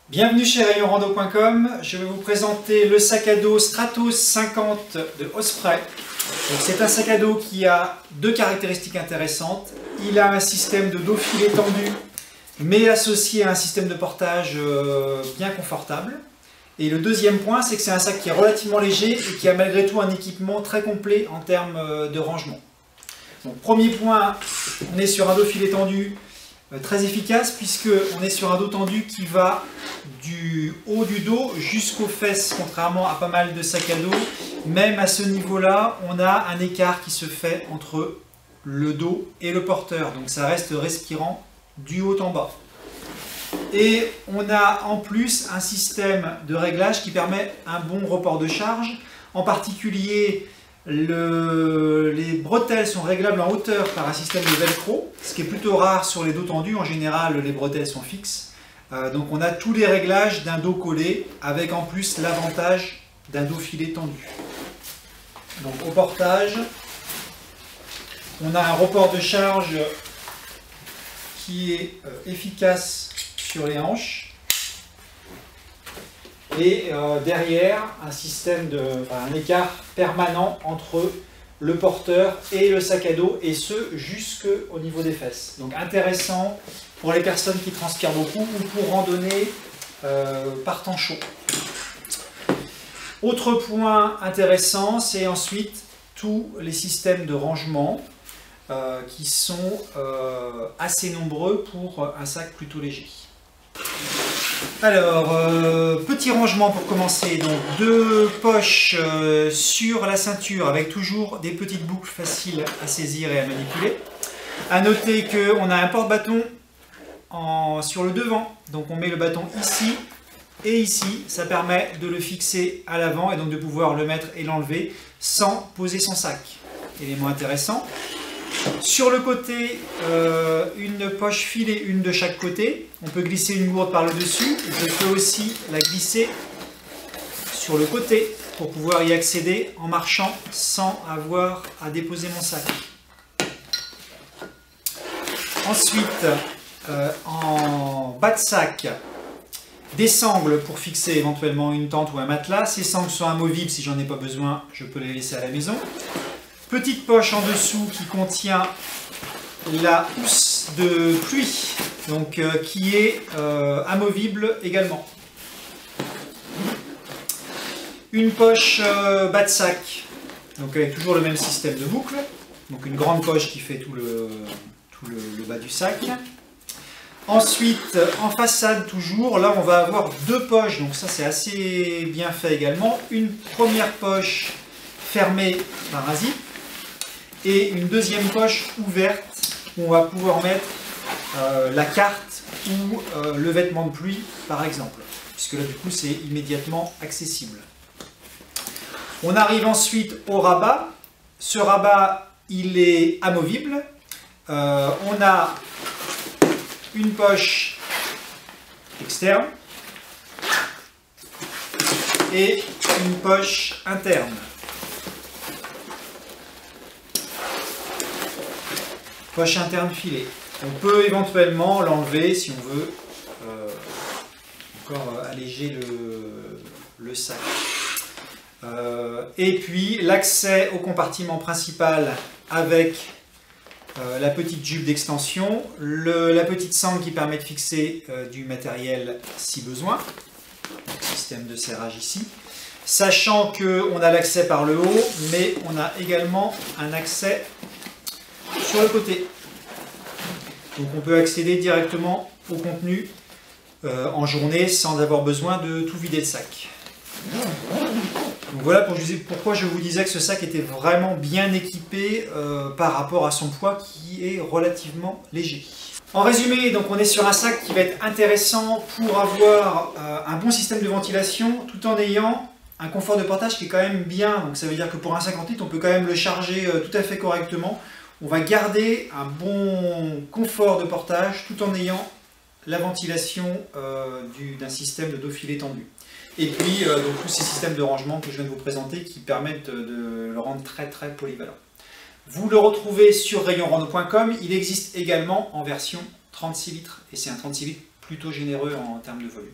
Bienvenue chez rayonrando.com, je vais vous présenter le sac à dos Stratos 50 de Osprey. C'est un sac à dos qui a deux caractéristiques intéressantes. Il a un système de dos filet tendu, mais associé à un système de portage bien confortable. Et le deuxième point, c'est que c'est un sac qui est relativement léger et qui a malgré tout un équipement très complet en termes de rangement. Donc premier point, on est sur un dos filet tendu très efficace puisqu'on est sur un dos tendu qui va du haut du dos jusqu'aux fesses, contrairement à pas mal de sacs à dos. Même à ce niveau-là, on a un écart qui se fait entre le dos et le porteur, donc ça reste respirant du haut en bas. Et on a en plus un système de réglage qui permet un bon report de charge. En particulier, les bretelles sont réglables en hauteur par un système de velcro, ce qui est plutôt rare sur les dos tendus. En général, les bretelles sont fixes. Donc on a tous les réglages d'un dos collé, avec en plus l'avantage d'un dos filet tendu. Donc au portage, on a un report de charge qui est efficace sur les hanches. Et derrière, un écart permanent entre le porteur et le sac à dos, et ce jusqu'au niveau des fesses. Donc intéressant pour les personnes qui transpirent beaucoup ou pour randonner par temps chaud. Autre point intéressant, c'est ensuite tous les systèmes de rangement qui sont assez nombreux pour un sac plutôt léger. Alors, petit rangement pour commencer, donc deux poches sur la ceinture avec toujours des petites boucles faciles à saisir et à manipuler. A noter qu'on a un porte-bâton sur le devant, donc on met le bâton ici et ici, ça permet de le fixer à l'avant et donc de pouvoir le mettre et l'enlever sans poser son sac. Élément intéressant. Sur le côté, une poche filée, une de chaque côté. On peut glisser une gourde par le dessus. Je peux aussi la glisser sur le côté pour pouvoir y accéder en marchant sans avoir à déposer mon sac. Ensuite, en bas de sac, des sangles pour fixer éventuellement une tente ou un matelas. Ces sangles sont amovibles, si j'en ai pas besoin, je peux les laisser à la maison. Petite poche en dessous qui contient la housse de pluie, donc qui est amovible également. Une poche bas de sac, donc avec toujours le même système de boucle. Donc une grande poche qui fait tout le bas du sac. Ensuite, en façade toujours, là on va avoir deux poches, donc ça c'est assez bien fait également. Une première poche fermée par un zip. Et une deuxième poche ouverte où on va pouvoir mettre la carte ou le vêtement de pluie par exemple, puisque là du coup c'est immédiatement accessible. On arrive ensuite au rabat. Ce rabat il est amovible. On a une poche externe et une poche interne. Poche interne filée. On peut éventuellement l'enlever si on veut encore alléger le sac. Et puis l'accès au compartiment principal avec la petite jupe d'extension, la petite sangle qui permet de fixer du matériel si besoin. Donc, système de serrage ici. Sachant qu'on a l'accès par le haut, mais on a également un accès sur le côté. Donc on peut accéder directement au contenu en journée sans avoir besoin de tout vider le sac. Donc voilà pourquoi je vous disais que ce sac était vraiment bien équipé par rapport à son poids qui est relativement léger. En résumé, donc on est sur un sac qui va être intéressant pour avoir un bon système de ventilation tout en ayant un confort de portage qui est quand même bien. Donc ça veut dire que pour un 50 litres, on peut quand même le charger tout à fait correctement. On va garder un bon confort de portage tout en ayant la ventilation d'un système de dos filet tendu. Et puis donc, tous ces systèmes de rangement que je viens de vous présenter qui permettent de le rendre très polyvalent. Vous le retrouvez sur rayonrando.com. Il existe également en version 36 litres et c'est un 36 litres plutôt généreux en termes de volume.